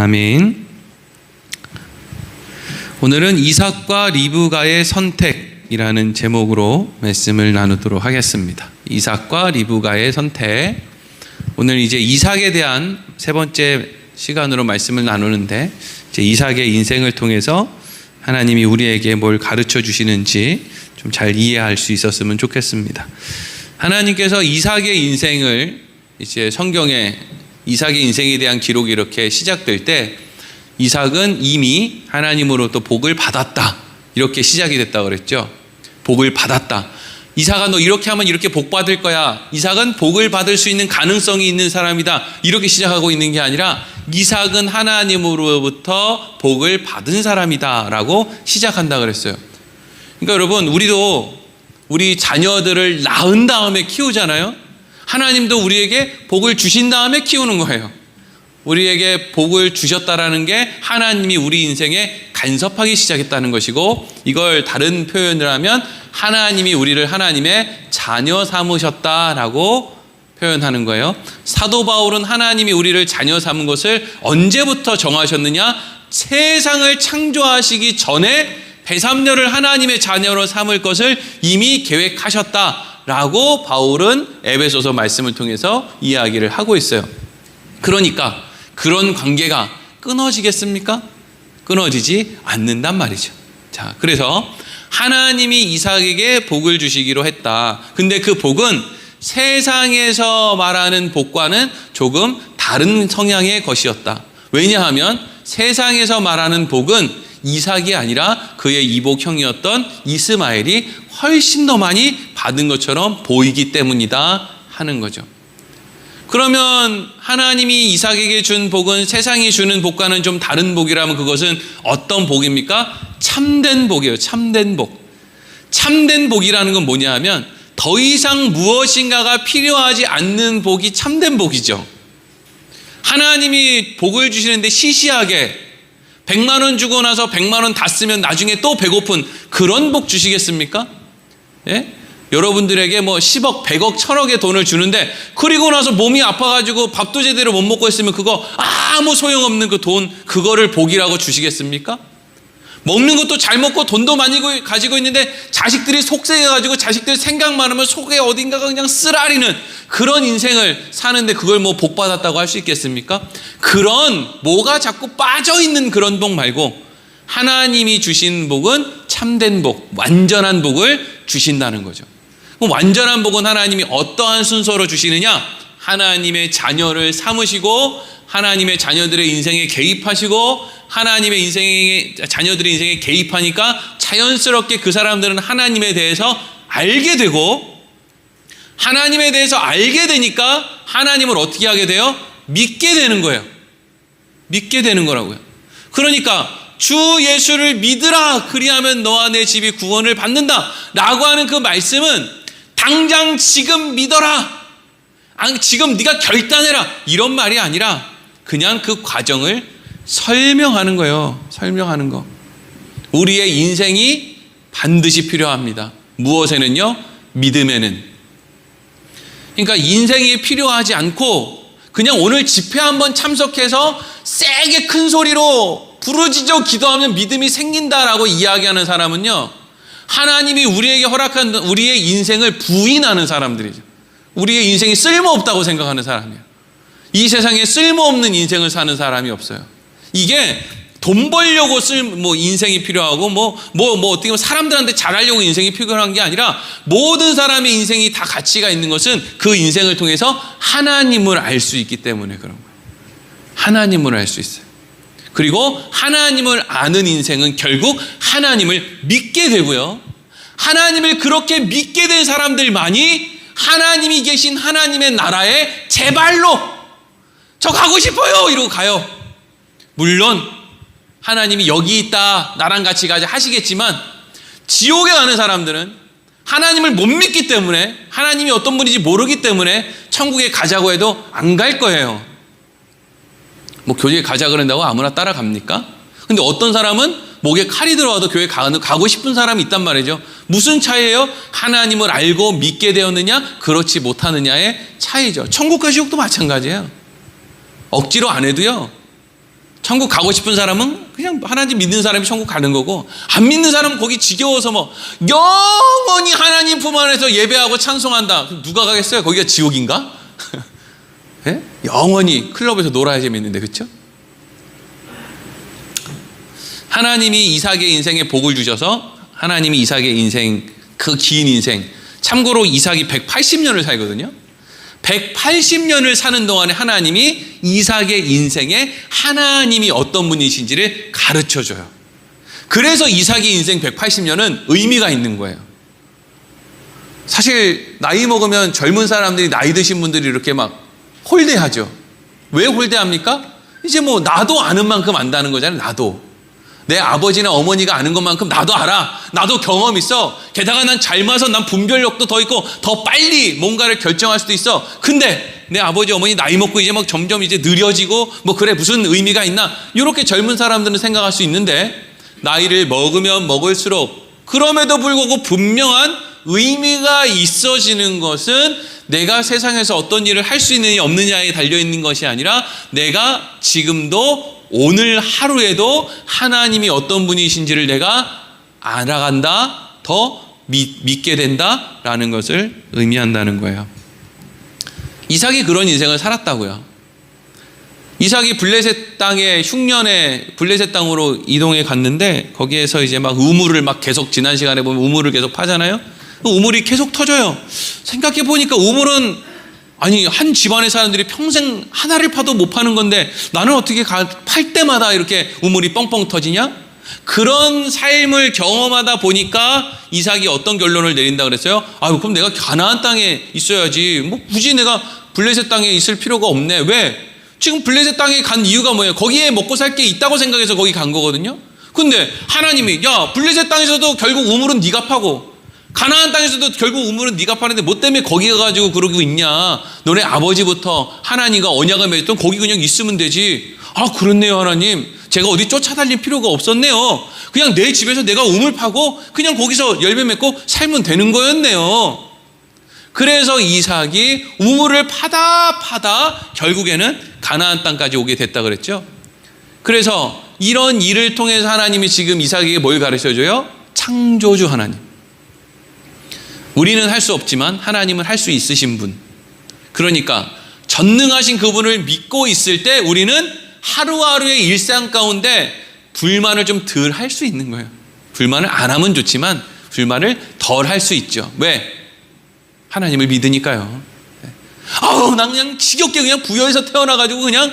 아멘. 오늘은 이삭과 리브가의 선택이라는 제목으로 말씀을 나누도록 하겠습니다. 이삭과 리브가의 선택. 오늘 이제 이삭에 대한 세 번째 시간으로 말씀을 나누는데, 이제 이삭의 인생을 통해서 하나님이 우리에게 뭘 가르쳐 주시는지 좀 잘 이해할 수 있었으면 좋겠습니다. 하나님께서 이삭의 인생을 이제 성경에 이삭의 인생에 대한 기록이 이렇게 시작될 때, 이삭은 이미 하나님으로부터 복을 받았다, 이렇게 시작이 됐다 그랬죠. 복을 받았다. 이삭아, 너 이렇게 하면 이렇게 복 받을 거야. 이삭은 복을 받을 수 있는 가능성이 있는 사람이다, 이렇게 시작하고 있는 게 아니라, 이삭은 하나님으로부터 복을 받은 사람이다 라고 시작한다 그랬어요. 그러니까 여러분, 우리도 우리 자녀들을 낳은 다음에 키우잖아요. 하나님도 우리에게 복을 주신 다음에 키우는 거예요. 우리에게 복을 주셨다라는 게 하나님이 우리 인생에 간섭하기 시작했다는 것이고, 이걸 다른 표현을 하면 하나님이 우리를 하나님의 자녀 삼으셨다라고 표현하는 거예요. 사도 바울은 하나님이 우리를 자녀 삼은 것을 언제부터 정하셨느냐? 세상을 창조하시기 전에 배삼녀를 하나님의 자녀로 삼을 것을 이미 계획하셨다라고 바울은 에베소서 말씀을 통해서 이야기를 하고 있어요. 그러니까 그런 관계가 끊어지겠습니까? 끊어지지 않는단 말이죠. 자, 그래서 하나님이 이삭에게 복을 주시기로 했다. 근데 그 복은 세상에서 말하는 복과는 조금 다른 성향의 것이었다. 왜냐하면 세상에서 말하는 복은 이삭이 아니라 그의 이복형이었던 이스마엘이 훨씬 더 많이 받은 것처럼 보이기 때문이다 하는 거죠. 그러면 하나님이 이삭에게 준 복은 세상이 주는 복과는 좀 다른 복이라면 그것은 어떤 복입니까? 참된 복이에요. 참된 복. 참된 복이라는 건 뭐냐 하면 더 이상 무엇인가가 필요하지 않는 복이 참된 복이죠. 하나님이 복을 주시는데 시시하게 100만 원 주고 나서 100만 원 다 쓰면 나중에 또 배고픈 그런 복 주시겠습니까? 예? 여러분들에게 뭐 10억, 100억, 1000억의 돈을 주는데 그리고 나서 몸이 아파가지고 밥도 제대로 못 먹고 있으면 그거 아무 소용없는 그 돈, 그거를 복이라고 주시겠습니까? 먹는 것도 잘 먹고 돈도 많이 가지고 있는데 자식들이 속세해가지고 자식들 생각만 하면 속에 어딘가가 그냥 쓰라리는 그런 인생을 사는데 그걸 뭐 복 받았다고 할 수 있겠습니까? 그런 뭐가 자꾸 빠져있는 그런 복 말고 하나님이 주신 복은 참된 복, 완전한 복을 주신다는 거죠. 그럼 완전한 복은 하나님이 어떠한 순서로 주시느냐? 하나님의 자녀를 삼으시고 하나님의 자녀들의 인생에 개입하시고 하나님의 자녀들의 인생에 개입하니까 자연스럽게 그 사람들은 하나님에 대해서 알게 되고, 하나님에 대해서 알게 되니까 하나님을 어떻게 하게 돼요? 믿게 되는 거예요. 믿게 되는 거라고요. 그러니까 주 예수를 믿으라, 그리하면 너와 내 집이 구원을 받는다 라고 하는 그 말씀은 당장 지금 믿어라, 지금 네가 결단해라, 이런 말이 아니라 그냥 그 과정을 설명하는 거예요. 설명하는 거. 우리의 인생이 반드시 필요합니다. 무엇에는요? 믿음에는. 그러니까 인생이 필요하지 않고 그냥 오늘 집회 한번 참석해서 세게 큰 소리로 부르짖어 기도하면 믿음이 생긴다라고 이야기하는 사람은요, 하나님이 우리에게 허락한 우리의 인생을 부인하는 사람들이죠. 우리의 인생이 쓸모없다고 생각하는 사람이에요. 이 세상에 쓸모없는 인생을 사는 사람이 없어요. 이게 돈 벌려고 인생이 필요하고 어떻게 보면 사람들한테 잘하려고 인생이 필요한 게 아니라 모든 사람의 인생이 다 가치가 있는 것은 그 인생을 통해서 하나님을 알 수 있기 때문에 그런 거예요. 하나님을 알 수 있어요. 그리고 하나님을 아는 인생은 결국 하나님을 믿게 되고요. 하나님을 그렇게 믿게 된 사람들만이 하나님이 계신 하나님의 나라에 제발로 저 가고 싶어요 이러고 가요. 물론 하나님이 여기 있다, 나랑 같이 가자 하시겠지만, 지옥에 가는 사람들은 하나님을 못 믿기 때문에, 하나님이 어떤 분인지 모르기 때문에 천국에 가자고 해도 안 갈 거예요. 뭐 교회에 가자 그런다고 아무나 따라갑니까? 근데 어떤 사람은 목에 칼이 들어와도 교회 가고 싶은 사람이 있단 말이죠. 무슨 차이예요? 하나님을 알고 믿게 되었느냐, 그렇지 못하느냐의 차이죠. 천국과 지옥도 마찬가지예요. 억지로 안 해도요, 천국 가고 싶은 사람은 그냥 하나님 믿는 사람이 천국 가는 거고, 안 믿는 사람은 거기 지겨워서 뭐 영원히 하나님 품 안에서 예배하고 찬송한다. 그럼 누가 가겠어요? 거기가 지옥인가? 네? 영원히 클럽에서 놀아야 재밌는데, 그렇죠? 하나님이 이삭의 인생에 복을 주셔서 하나님이 이삭의 인생, 그 긴 인생, 참고로 이삭이 180년을 살거든요. 180년을 사는 동안에 하나님이 이삭의 인생에 하나님이 어떤 분이신지를 가르쳐줘요. 그래서 이삭의 인생 180년은 의미가 있는 거예요. 사실 나이 먹으면 젊은 사람들이, 나이 드신 분들이 이렇게 막 홀대하죠. 왜 홀대합니까? 이제 뭐 나도 아는 만큼 안다는 거잖아요. 나도. 내 아버지나 어머니가 아는 것만큼 나도 알아. 나도 경험 있어. 게다가 난 젊어서 난 분별력도 더 있고 더 빨리 뭔가를 결정할 수도 있어. 근데 내 아버지 어머니 나이 먹고 이제 막 점점 이제 느려지고 뭐 그래 무슨 의미가 있나, 이렇게 젊은 사람들은 생각할 수 있는데, 나이를 먹으면 먹을수록 그럼에도 불구하고 분명한 의미가 있어지는 것은 내가 세상에서 어떤 일을 할 수 있느냐 없느냐에 달려있는 것이 아니라, 내가 지금도 오늘 하루에도 하나님이 어떤 분이신지를 내가 알아간다, 더 믿게 된다라는 것을 의미한다는 거예요. 이삭이 그런 인생을 살았다고요. 이삭이 블레셋 땅에 흉년에 블레셋 땅으로 이동해 갔는데, 거기에서 이제 막 우물을 막 계속, 지난 시간에 보면 우물을 계속 파잖아요. 우물이 계속 터져요. 생각해 보니까 우물은, 아니 한 집안의 사람들이 평생 하나를 파도 못 파는 건데 나는 어떻게 팔 때마다 이렇게 우물이 뻥뻥 터지냐? 그런 삶을 경험하다 보니까 이삭이 어떤 결론을 내린다 그랬어요? 아유, 그럼 내가 가나안 땅에 있어야지. 뭐 굳이 내가 블레셋 땅에 있을 필요가 없네. 왜? 지금 블레셋 땅에 간 이유가 뭐예요? 거기에 먹고 살 게 있다고 생각해서 거기 간 거거든요. 근데 하나님이, 야, 블레셋 땅에서도 결국 우물은 네가 파고 가나안 땅에서도 결국 우물은 네가 파는데 뭐 때문에 거기 가가지고 그러고 있냐? 너네 아버지부터 하나님과 언약을 맺었던 거기 그냥 있으면 되지. 아, 그렇네요 하나님. 제가 어디 쫓아다닐 필요가 없었네요. 그냥 내 집에서 내가 우물 파고 그냥 거기서 열매 맺고 살면 되는 거였네요. 그래서 이삭이 우물을 파다 결국에는 가나안 땅까지 오게 됐다 그랬죠. 그래서 이런 일을 통해서 하나님이 지금 이삭에게 뭘 가르쳐줘요? 창조주 하나님. 우리는 할 수 없지만 하나님은 할 수 있으신 분. 그러니까 전능하신 그분을 믿고 있을 때 우리는 하루하루의 일상 가운데 불만을 좀 덜 할 수 있는 거예요. 불만을 안 하면 좋지만 불만을 덜 할 수 있죠. 왜? 하나님을 믿으니까요. 아우, 난 그냥 지겹게 그냥 부여에서 태어나가지고 그냥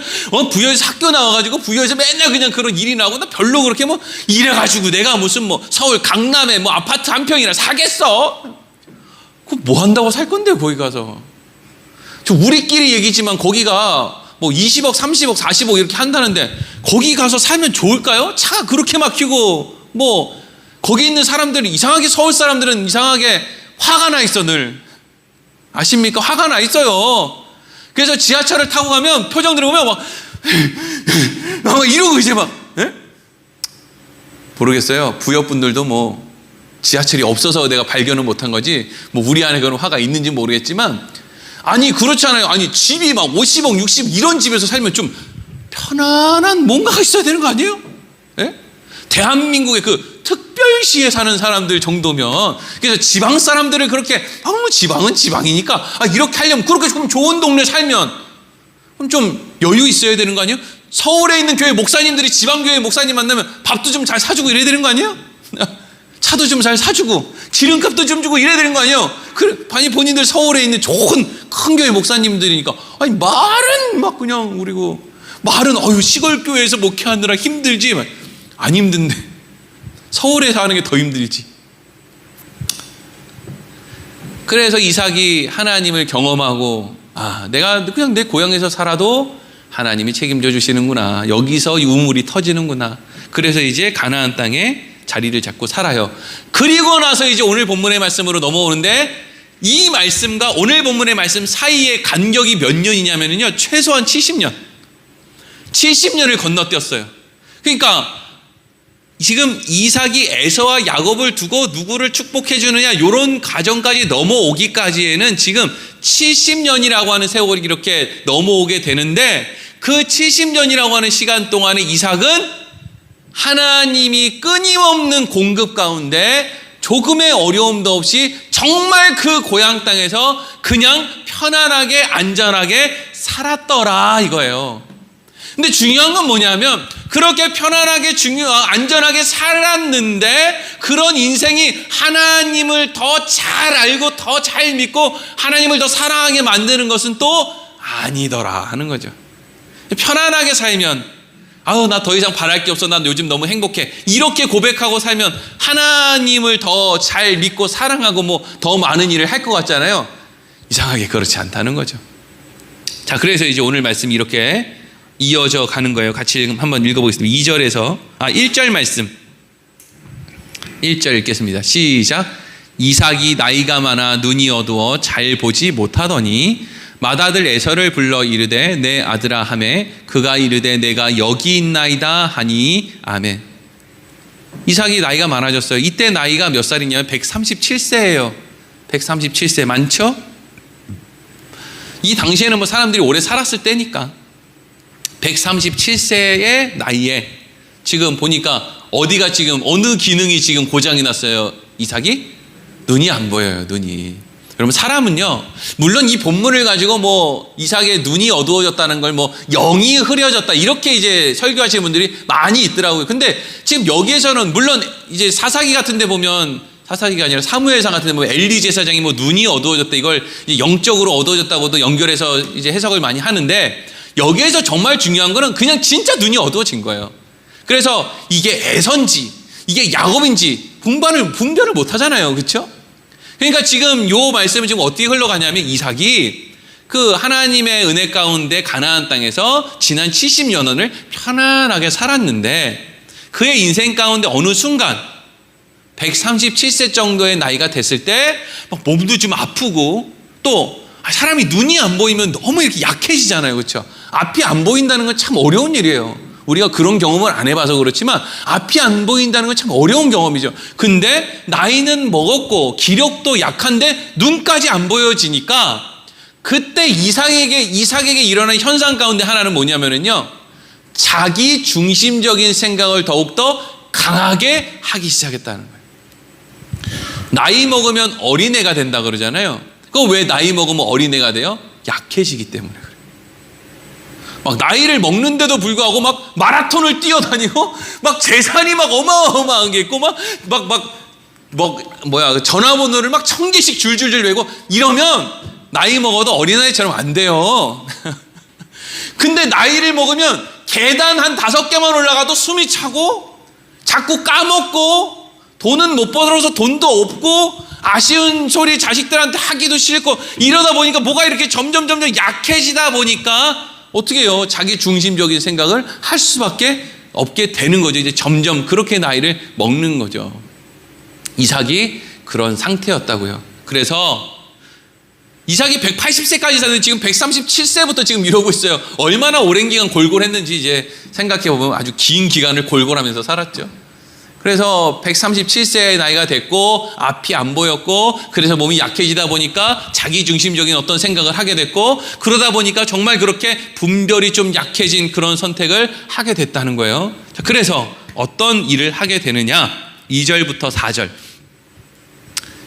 부여에서 학교 나와가지고 부여에서 맨날 그냥 그런 일이 나오고, 나 별로 그렇게 뭐 이래가지고 내가 무슨 뭐 서울 강남에 뭐 아파트 한 평이나 사겠어? 뭐 한다고 살 건데 거기 가서. 저 우리끼리 얘기지만 거기가 뭐 20억 30억 40억 이렇게 한다는데 거기 가서 살면 좋을까요? 차가 그렇게 막히고, 뭐 거기 있는 사람들은 이상하게, 서울 사람들은 이상하게 화가 나 있어. 늘 아십니까? 화가 나 있어요. 그래서 지하철을 타고 가면 표정들을 보면 막 이러고 이제 막, 예? 모르겠어요. 부여분들도 뭐 지하철이 없어서 내가 발견을 못한 거지, 뭐 우리 안에 그런 화가 있는지 모르겠지만, 아니 그렇잖아요. 아니 집이 막 50억 60억 이런 집에서 살면 좀 편안한 뭔가가 있어야 되는 거 아니에요? 예? 대한민국의 그 특별시에 사는 사람들 정도면, 그래서 지방 사람들을 그렇게 지방은 지방이니까 이렇게 하려면, 그렇게 좀 좋은 동네 살면 그럼 좀 여유 있어야 되는 거 아니에요? 서울에 있는 교회 목사님들이 지방교회 목사님 만나면 밥도 좀 잘 사주고 이래야 되는 거 아니에요? 차도 좀 잘 사주고 기름값도 좀 주고 이래야 되는 거 아니에요? 아니 본인들 서울에 있는 좋은 큰 교회 목사님들이니까, 아니 말은 막 그냥 우리고, 말은 시골 교회에서 목회하느라 힘들지, 안 힘든데 서울에 사는 게 더 힘들지. 그래서 이삭이 하나님을 경험하고, 내가 그냥 내 고향에서 살아도 하나님이 책임져 주시는구나, 여기서 우물이 터지는구나. 그래서 이제 가나안 땅에 자리를 잡고 살아요. 그리고 나서 이제 오늘 본문의 말씀으로 넘어오는데, 이 말씀과 오늘 본문의 말씀 사이의 간격이 몇 년이냐면요, 최소한 70년. 70년을 건너뛰었어요. 그러니까 지금 이삭이 에서와 야곱을 두고 누구를 축복해 주느냐, 이런 과정까지 넘어오기까지에는 지금 70년이라고 하는 세월이 이렇게 넘어오게 되는데, 그 70년이라고 하는 시간 동안에 이삭은 하나님이 끊임없는 공급 가운데 조금의 어려움도 없이 정말 그 고향 땅에서 그냥 편안하게 안전하게 살았더라 이거예요. 근데 중요한 건 뭐냐면 그렇게 편안하게 안전하게 살았는데 그런 인생이 하나님을 더 잘 알고 더 잘 믿고 하나님을 더 사랑하게 만드는 것은 또 아니더라 하는 거죠. 편안하게 살면 나 더 이상 바랄 게 없어. 난 요즘 너무 행복해. 이렇게 고백하고 살면 하나님을 더 잘 믿고 사랑하고 뭐 더 많은 일을 할 것 같잖아요. 이상하게 그렇지 않다는 거죠. 자, 그래서 이제 오늘 말씀이 이렇게 이어져 가는 거예요. 같이 한번 읽어보겠습니다. 2절에서 1절 말씀 1절 읽겠습니다. 시작. 이삭이 나이가 많아 눈이 어두워 잘 보지 못하더니 맏아들 에서를 불러 이르되 내 아들아 하매 그가 이르되 내가 여기 있나이다 하니 아멘. 이삭이 나이가 많아졌어요. 이때 나이가 몇 살이냐면 137세예요. 137세 많죠? 이 당시에는 뭐 사람들이 오래 살았을 때니까 137세의 나이에 지금 보니까 어디가 지금 어느 기능이 지금 고장이 났어요. 이삭이 눈이 안 보여요. 눈이. 여러분 사람은요 물론 이 본문을 가지고 뭐 이삭의 눈이 어두워졌다는 걸 뭐 영이 흐려졌다 이렇게 이제 설교하시는 분들이 많이 있더라고요. 근데 지금 여기에서는 물론 이제 사사기 같은데 보면 사사기가 아니라 사무엘상 같은데 보면 엘리 제사장이 뭐 눈이 어두워졌다 이걸 영적으로 어두워졌다고도 연결해서 이제 해석을 많이 하는데 여기에서 정말 중요한 거는 그냥 진짜 눈이 어두워진 거예요. 그래서 이게 에서인지 이게 야곱인지 분별을 못 하잖아요. 그렇죠? 그러니까 지금 요 말씀은 지금 어떻게 흘러가냐면 이삭이 그 하나님의 은혜 가운데 가나안 땅에서 지난 70년을 편안하게 살았는데 그의 인생 가운데 어느 순간 137세 정도의 나이가 됐을 때 막 몸도 좀 아프고 또 사람이 눈이 안 보이면 너무 이렇게 약해지잖아요. 그렇죠? 앞이 안 보인다는 건 참 어려운 일이에요. 우리가 그런 경험을 안 해봐서 그렇지만 앞이 안 보인다는 건 참 어려운 경험이죠. 근데 나이는 먹었고 기력도 약한데 눈까지 안 보여지니까 그때 이삭에게 일어난 현상 가운데 하나는 뭐냐면요. 자기 중심적인 생각을 더욱더 강하게 하기 시작했다는 거예요. 나이 먹으면 어린애가 된다 그러잖아요. 그거 왜 나이 먹으면 어린애가 돼요? 약해지기 때문에 그래요. 막 나이를 먹는데도 불구하고 막 마라톤을 뛰어다니고 막 재산이 막 어마어마한 게 있고 전화번호를 막 1000개씩 줄줄줄 외고 이러면 나이 먹어도 어린아이처럼 안 돼요. 근데 나이를 먹으면 계단 한 5개만 올라가도 숨이 차고 자꾸 까먹고 돈은 못 벌어서 돈도 없고 아쉬운 소리 자식들한테 하기도 싫고 이러다 보니까 뭐가 이렇게 점점 약해지다 보니까 어떻게 해요? 자기 중심적인 생각을 할 수밖에 없게 되는 거죠. 이제 점점 그렇게 나이를 먹는 거죠. 이삭이 그런 상태였다고요. 그래서 이삭이 180세까지 사는데 지금 137세부터 지금 이러고 있어요. 얼마나 오랜 기간 골골했는지 이제 생각해 보면 아주 긴 기간을 골골하면서 살았죠. 그래서 137세의 나이가 됐고 앞이 안 보였고 그래서 몸이 약해지다 보니까 자기 중심적인 어떤 생각을 하게 됐고 그러다 보니까 정말 그렇게 분별이 좀 약해진 그런 선택을 하게 됐다는 거예요. 자, 그래서 어떤 일을 하게 되느냐 2절부터 4절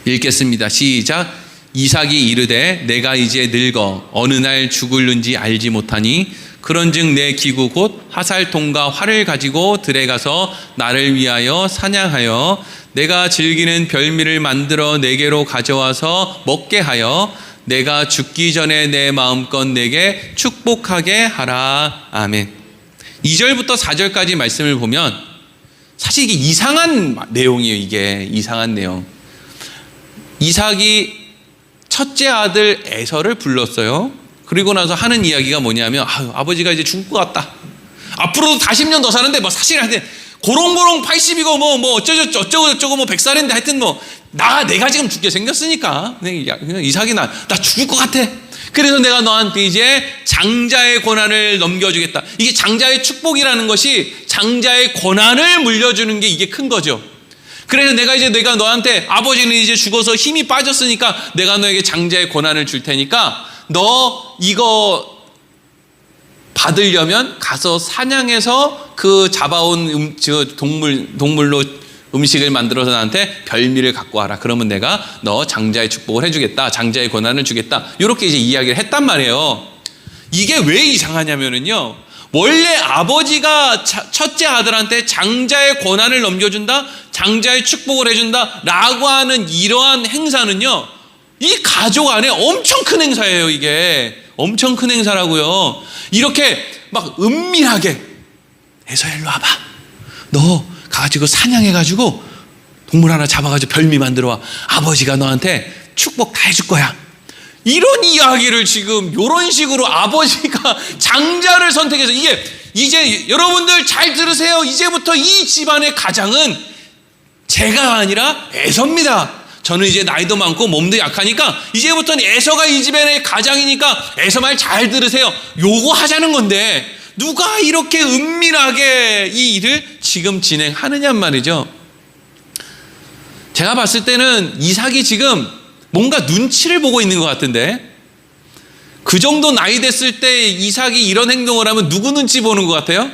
읽겠습니다. 시작. 이삭이 이르되 내가 이제 늙어 어느 날 죽을는지 알지 못하니 그런즉 내 기구 곧 화살통과 활을 가지고 들에 가서 나를 위하여 사냥하여 내가 즐기는 별미를 만들어 내게로 가져와서 먹게 하여 내가 죽기 전에 내 마음껏 내게 축복하게 하라. 아멘. 2절부터 4절까지 말씀을 보면 사실 이게 이상한 내용이에요. 이게 이상한 내용. 이삭이 첫째 아들 에서를 불렀어요. 그리고 나서 하는 이야기가 뭐냐면 아버지가 이제 죽을 것 같다. 앞으로도 40년 더 사는데 뭐 사실 한테 고롱고롱 80이고 뭐 어쩌고 뭐 100살인데 하여튼 뭐 내가 지금 죽게 생겼으니까 그냥 이삭이 나 죽을 것 같아. 그래서 내가 너한테 이제 장자의 권한을 넘겨주겠다. 이게 장자의 축복이라는 것이 장자의 권한을 물려주는 게 이게 큰 거죠. 그래서 내가 너한테 아버지는 이제 죽어서 힘이 빠졌으니까 내가 너에게 장자의 권한을 줄 테니까 너 이거 받으려면 가서 사냥해서 그 잡아온 동물로 음식을 만들어서 나한테 별미를 갖고 와라. 그러면 내가 너 장자의 축복을 해주겠다. 장자의 권한을 주겠다. 이렇게 이제 이야기를 했단 말이에요. 이게 왜 이상하냐면은요. 원래 아버지가 첫째 아들한테 장자의 권한을 넘겨준다. 장자의 축복을 해준다. 라고 하는 이러한 행사는요. 이 가족 안에 엄청 큰 행사예요. 이게 엄청 큰 행사라고요. 이렇게 막 은밀하게 에서야 일로 와봐. 너 가가지고 사냥해가지고 동물 하나 잡아가지고 별미 만들어 와. 아버지가 너한테 축복 다 해줄 거야. 이런 이야기를 지금 이런 식으로 아버지가 장자를 선택해서 이게 이제 여러분들 잘 들으세요. 이제부터 이 집안의 가장은 제가 아니라 에서입니다. 저는 이제 나이도 많고 몸도 약하니까 이제부터는 에서가 이 집안의 가장이니까 에서 말 잘 들으세요. 요거 하자는 건데 누가 이렇게 은밀하게 이 일을 지금 진행하느냐 말이죠. 제가 봤을 때는 이삭이 지금 뭔가 눈치를 보고 있는 것 같은데 그 정도 나이 됐을 때 이삭이 이런 행동을 하면 누구 눈치 보는 것 같아요?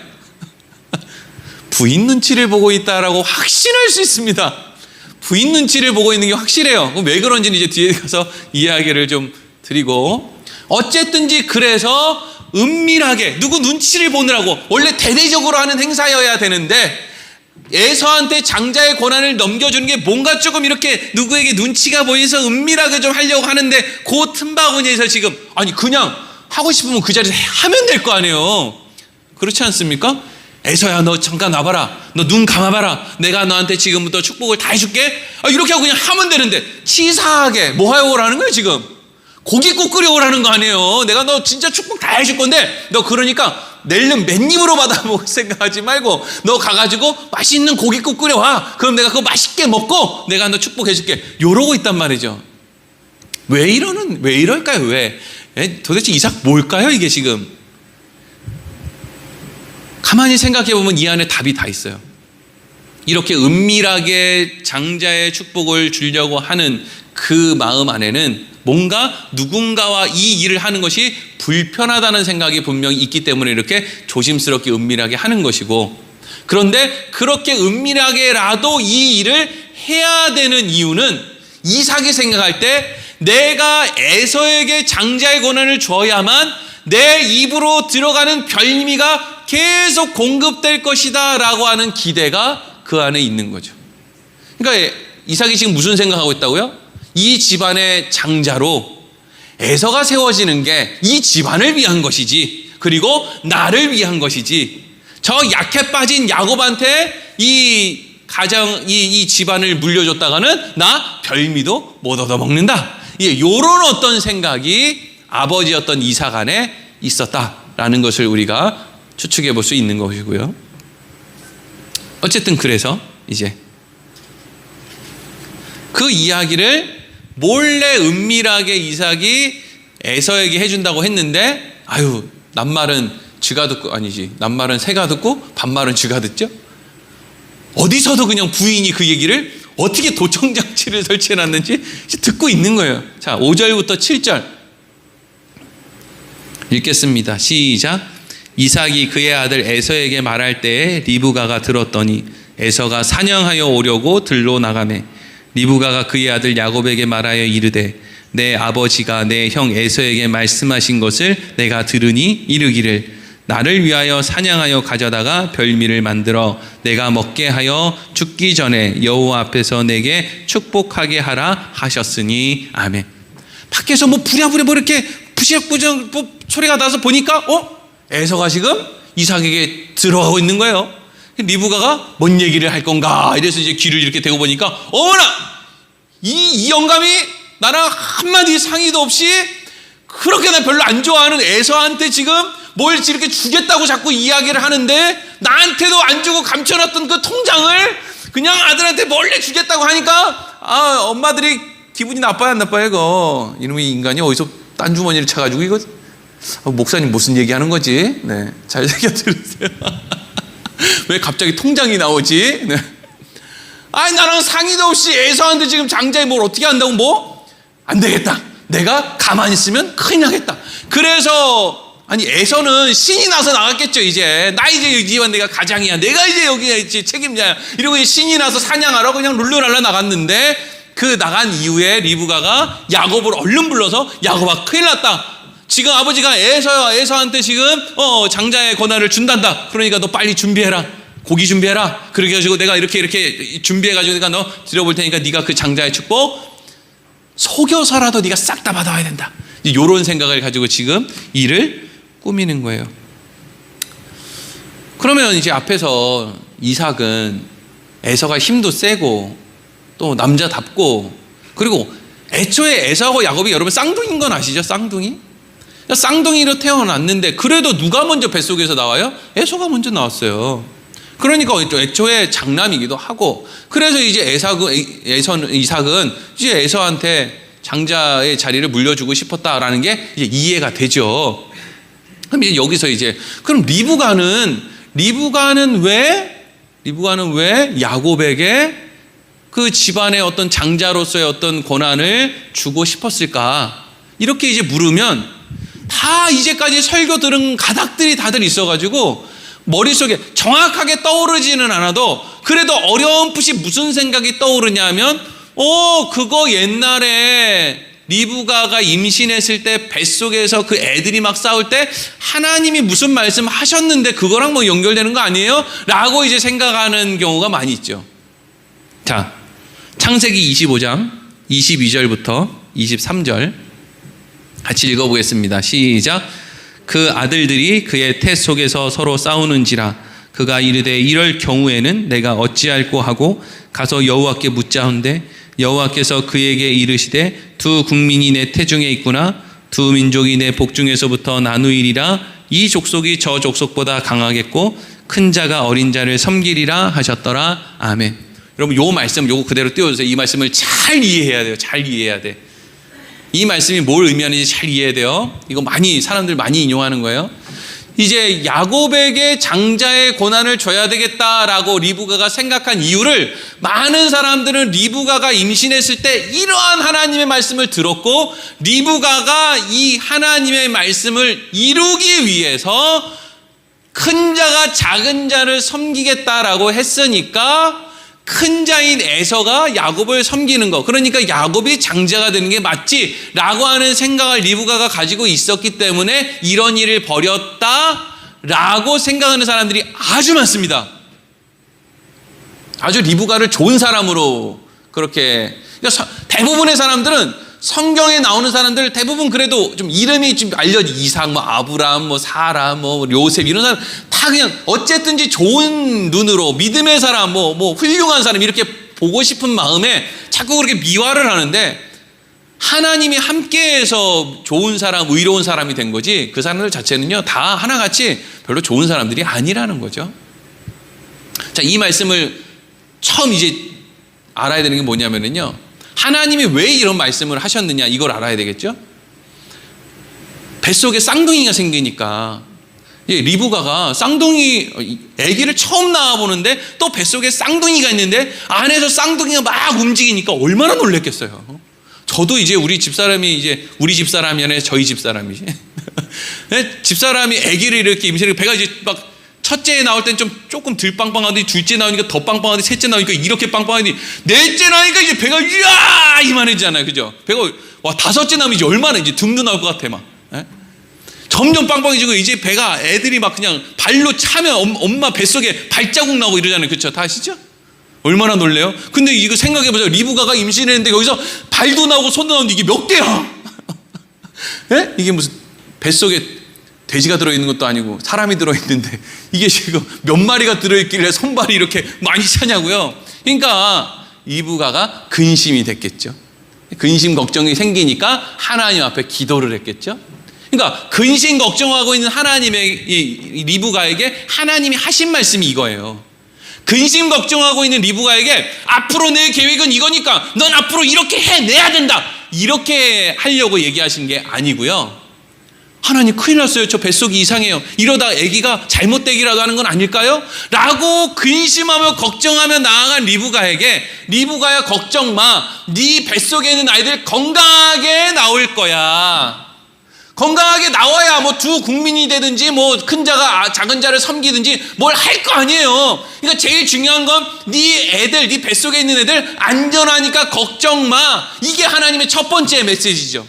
부인 눈치를 보고 있다라고 확신할 수 있습니다. 부인 눈치를 보고 있는 게 확실해요. 왜 그런지는 이제 뒤에 가서 이야기를 좀 드리고 어쨌든지 그래서 은밀하게 누구 눈치를 보느라고 원래 대대적으로 하는 행사여야 되는데 에서한테 장자의 권한을 넘겨주는 게 뭔가 조금 이렇게 누구에게 눈치가 보여서 은밀하게 좀 하려고 하는데 그 틈바구니에서 지금 아니 그냥 하고 싶으면 그 자리에서 하면 될 거 아니에요. 그렇지 않습니까? 에서야 너 잠깐 와봐라. 너 눈 감아봐라. 내가 너한테 지금부터 축복을 다 해줄게. 이렇게 하고 그냥 하면 되는데 치사하게 뭐 하려고 하는 거예요 지금. 고깃국 끓여오라는 거 아니에요. 내가 너 진짜 축복 다 해줄 건데 너 그러니까 내일은 맨입으로 받아먹을 생각하지 말고 너 가가지고 맛있는 고깃국 끓여와. 그럼 내가 그거 맛있게 먹고 내가 너 축복해줄게. 이러고 있단 말이죠. 왜 이럴까요? 왜? 도대체 이삭 뭘까요 이게 지금? 가만히 생각해보면 이 안에 답이 다 있어요. 이렇게 은밀하게 장자의 축복을 주려고 하는 그 마음 안에는 뭔가 누군가와 이 일을 하는 것이 불편하다는 생각이 분명히 있기 때문에 이렇게 조심스럽게 은밀하게 하는 것이고, 그런데 그렇게 은밀하게라도 이 일을 해야 되는 이유는 이삭이 생각할 때 내가 에서에게 장자의 권한을 줘야만 내 입으로 들어가는 별미가 계속 공급될 것이다 라고 하는 기대가 그 안에 있는 거죠. 그러니까 이삭이 지금 무슨 생각하고 있다고요? 이 집안의 장자로 에서가 세워지는 게 이 집안을 위한 것이지, 그리고 나를 위한 것이지, 저 약해 빠진 야곱한테 이 집안을 물려줬다가는 나 별미도 못 얻어먹는다. 요런 어떤 생각이 아버지였던 이삭 안에 있었다라는 것을 우리가 추측해 볼 수 있는 것이고요. 어쨌든 그래서 이제 그 이야기를 몰래 은밀하게 이삭이 에서에게 해준다고 했는데, 낱말은 쥐가 듣고, 아니지, 낱말은 새가 듣고 반말은 쥐가 듣죠. 어디서도 그냥 부인이 그 얘기를 어떻게 도청장치를 설치해놨는지 듣고 있는 거예요. 자, 5절부터 7절 읽겠습니다. 시작. 이삭이 그의 아들 에서에게 말할 때에 리브가가 들었더니 에서가 사냥하여 오려고 들로 나가매 리브가가 그의 아들 야곱에게 말하여 이르되 내 아버지가 내 형 에서에게 말씀하신 것을 내가 들으니 이르기를 나를 위하여 사냥하여 가져다가 별미를 만들어 내가 먹게 하여 죽기 전에 여호와 앞에서 내게 축복하게 하라 하셨으니 아멘. 밖에서 부랴부랴 이렇게 부시럭부시럭 소리가 나서 보니까 에서가 지금 이삭에게 들어가고 있는 거예요. 리브가가 뭔 얘기를 할 건가 이래서 이제 귀를 이렇게 대고 보니까 어머나 이 영감이 나랑 한마디 상의도 없이 그렇게 나 별로 안 좋아하는 에서한테 지금 뭘 이렇게 주겠다고 자꾸 이야기를 하는데 나한테도 안 주고 감춰놨던 그 통장을 그냥 아들한테 몰래 주겠다고 하니까 엄마들이 기분이 나빠요 안 나빠요? 이거 이놈의 인간이 어디서 딴 주머니를 차가지고 이거 목사님 무슨 얘기하는 거지? 네, 잘 새겨 들으세요. 왜 갑자기 통장이 나오지? 네. 나랑 상의도 없이 에서한테 지금 장자에 뭘 어떻게 한다고 안 되겠다. 내가 가만히 있으면 큰일 나겠다. 그래서 아니 에서는 신이 나서 나갔겠죠. 이제 나 이제 이 집안 내가 가장이야, 내가 이제 여기 책임자야 이러고 이제 신이 나서 사냥하러 그냥 룰루랄라 나갔는데, 그 나간 이후에 리브가가 야곱을 얼른 불러서 야곱아 큰일 났다, 지금 아버지가 에서한테 지금 장자의 권한을 준단다. 그러니까 너 빨리 준비해라, 고기 준비해라. 그렇게 해가지고 내가 이렇게 준비해가지고 내가 너 드려볼 테니까 네가 그 장자의 축복 속여서라도 네가 싹 다 받아와야 된다. 이런 생각을 가지고 지금 일을 꾸미는 거예요. 그러면 이제 앞에서 이삭은 에서가 힘도 세고 또 남자답고, 그리고 애초에 에서하고 야곱이 여러분 쌍둥이인 건 아시죠? 쌍둥이로 태어났는데 그래도 누가 먼저 뱃속에서 나와요? 에서가 먼저 나왔어요. 그러니까 애초에 장남이기도 하고, 그래서 이제 이삭은 이제 에서한테 장자의 자리를 물려주고 싶었다라는 게 이제 이해가 되죠. 그럼 이제 여기서 이제 그럼 리브가는 왜 야곱에게 그 집안의 어떤 장자로서의 어떤 권한을 주고 싶었을까? 이렇게 이제 물으면 다 이제까지 설교 들은 가닥들이 다들 있어가지고 머릿속에 정확하게 떠오르지는 않아도 그래도 어렴풋이 무슨 생각이 떠오르냐면, 그거 옛날에 리브가가 임신했을 때 뱃속에서 그 애들이 막 싸울 때 하나님이 무슨 말씀 하셨는데 그거랑 뭐 연결되는 거 아니에요? 라고 이제 생각하는 경우가 많이 있죠. 자, 창세기 25장 22절부터 23절 같이 읽어보겠습니다. 시작. 그 아들들이 그의 태 속에서 서로 싸우는지라 그가 이르되 이럴 경우에는 내가 어찌할꼬 하고 가서 여호와께 묻자온대 여호와께서 그에게 이르시되 두 국민이 내 태중에 있구나. 두 민족이 내 복중에서부터 나누이리라. 이 족속이 저 족속보다 강하겠고 큰 자가 어린 자를 섬기리라 하셨더라. 아멘. 여러분 요 말씀 요거 그대로 띄워주세요. 이 말씀을 잘 이해해야 돼요. 잘 이해해야 돼. 이 말씀이 뭘 의미하는지 잘 이해해야 돼요. 이거 사람들 많이 인용하는 거예요. 이제 야곱에게 장자의 권한을 줘야 되겠다라고 리브가가 생각한 이유를 많은 사람들은 리브가가 임신했을 때 이러한 하나님의 말씀을 들었고 리브가가 이 하나님의 말씀을 이루기 위해서 큰 자가 작은 자를 섬기겠다라고 했으니까 큰 자인 에서가 야곱을 섬기는 거, 그러니까 야곱이 장자가 되는 게 맞지라고 하는 생각을 리브가가 가지고 있었기 때문에 이런 일을 벌였다라고 생각하는 사람들이 아주 많습니다. 아주 리브가를 좋은 사람으로 그렇게, 그러니까 대부분의 사람들은 성경에 나오는 사람들 대부분 그래도 좀 이름이 좀 알려진 이삭, 뭐 아브라함, 뭐 사라, 뭐 요셉 이런 사람 다 그냥 어쨌든지 좋은 눈으로 믿음의 사람, 뭐 훌륭한 사람 이렇게 보고 싶은 마음에 자꾸 그렇게 미화를 하는데 하나님이 함께해서 좋은 사람, 의로운 사람이 된 거지 그 사람들 자체는요 다 하나같이 별로 좋은 사람들이 아니라는 거죠. 자, 이 말씀을 처음 이제 알아야 되는 게 뭐냐면요. 하나님이 왜 이런 말씀을 하셨느냐 이걸 알아야 되겠죠. 뱃속에 쌍둥이가 생기니까 리브가가 쌍둥이 아기를 처음 낳아보는데 또 뱃속에 쌍둥이가 있는데 안에서 쌍둥이가 막 움직이니까 얼마나 놀랬겠어요. 저도 이제 우리 집사람이 아니라 저희 집사람이지. 집사람이 아기를 이렇게 임신을 배가 이제 막 첫째 나올 땐 조금 덜 빵빵하더니 둘째 나오니까 더 빵빵하더니 셋째 나오니까 이렇게 빵빵하더니 넷째 나오니까 이제 배가 이야 이만해지잖아요. 그죠? 배가 다섯째 나오면 이제 얼마나 이제 등도 나올 것 같아 막. 점점 빵빵해지고 이제 배가 애들이 막 그냥 발로 차면 엄마 뱃속에 발자국 나고 이러잖아요. 그렇죠? 다 아시죠? 얼마나 놀래요? 근데 이거 생각해보세요. 리브가가 임신했는데 여기서 발도 나오고 손도 나오는데 이게 몇 개야? 이게 무슨 뱃속에 돼지가 들어있는 것도 아니고 사람이 들어있는데 이게 지금 몇 마리가 들어있길래 손발이 이렇게 많이 차냐고요. 그러니까 리브가가 근심이 됐겠죠. 근심 걱정이 생기니까 하나님 앞에 기도를 했겠죠. 그러니까 근심 걱정하고 있는 하나님의 이 리브가에게 하나님이 하신 말씀이 이거예요. 근심 걱정하고 있는 리브가에게 앞으로 내 계획은 이거니까 넌 앞으로 이렇게 해내야 된다 이렇게 하려고 얘기하신 게 아니고요. 하나님 큰일 났어요. 저 뱃속이 이상해요. 이러다 아기가 잘못되기라도 하는 건 아닐까요? 라고 근심하며 걱정하며 나아간 리브가에게 리브가야 걱정 마. 네 뱃속에 있는 아이들 건강하게 나올 거야. 건강하게 나와야 뭐 두 국민이 되든지 뭐 큰 자가 작은 자를 섬기든지 뭘 할 거 아니에요. 그러니까 제일 중요한 건 네 애들, 네 뱃속에 있는 애들 안전하니까 걱정 마. 이게 하나님의 첫 번째 메시지죠.